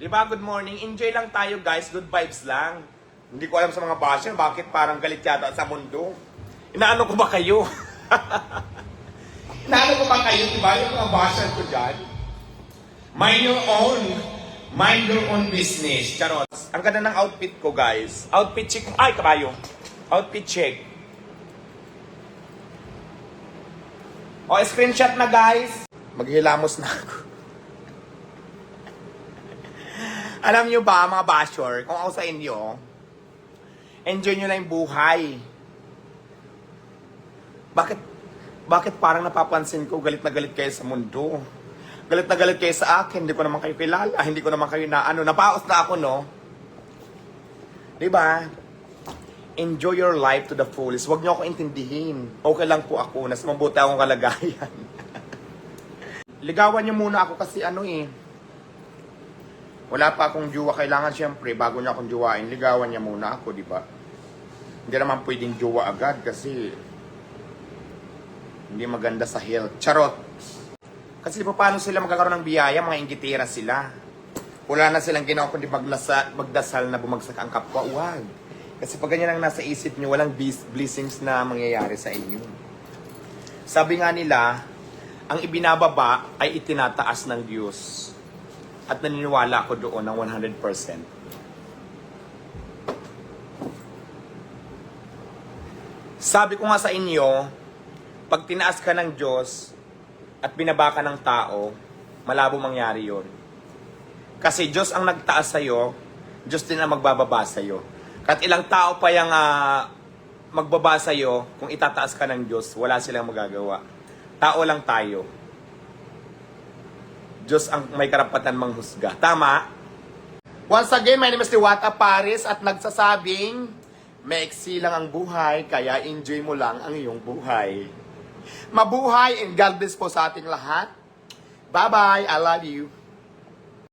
Diba? Good morning. Enjoy lang tayo, guys. Good vibes lang. Hindi ko alam sa mga basher, bakit parang galit yata sa mundo. Inaano ko ba kayo? Inaano ko ba kayo, diba? Yung mga basher ko dyan. Mind your own business. Charot. Ang ganda ng outfit ko, guys. Outfit check. Ay, kabayo. Outfit check. O, screenshot na, guys. Maghilamos na ako. Alam nyo ba, mga basher, kung ako sa inyo, enjoy nyo lang yung buhay. Bakit parang napapansin ko, galit na galit kayo sa mundo? Galit na galit kayo sa akin, hindi ko naman kayo kilala, hindi ko naman kayo napaos na ako, no? Diba? Enjoy your life to the fullest. Huwag nyo ako intindihin. Okay lang po ako, nasa mabuti akong kalagayan. Ligawan nyo muna ako kasi wala pa akong jowa. Kailangan siyempre, bago niya akong jowain, ligawan niya muna ako, di ba? Hindi naman pwedeng jowa agad kasi hindi maganda sa health. Charot! Kasi paano sila magkakaroon ng biyaya? Mga inggitira sila. Wala na silang ginawa kundi magdasal na bumagsak ang kapwa. Huwag. Kasi pag ganyan ang nasa isip nyo, walang blessings na mangyayari sa inyo. Sabi nga nila, ang ibinababa ay itinataas ng Diyos. At naniniwala ako doon ng 100%. Sabi ko nga sa inyo, pag tinaas ka ng Diyos at binaba ka ng tao, malabo mangyari yon. Kasi Diyos ang nagtaas sa'yo, Diyos din ang magbababa sa'yo. Kahit ilang tao pa yung magbaba sa'yo, kung itataas ka ng Diyos, wala silang magagawa. Tao lang tayo. Diyos ang may karapatan manghusga. Tama? Once again, my name is Diwata Paris at nagsasabing, maiksi lang ang buhay, kaya enjoy mo lang ang iyong buhay. Mabuhay and God bless po sa ating lahat. Bye-bye. I love you.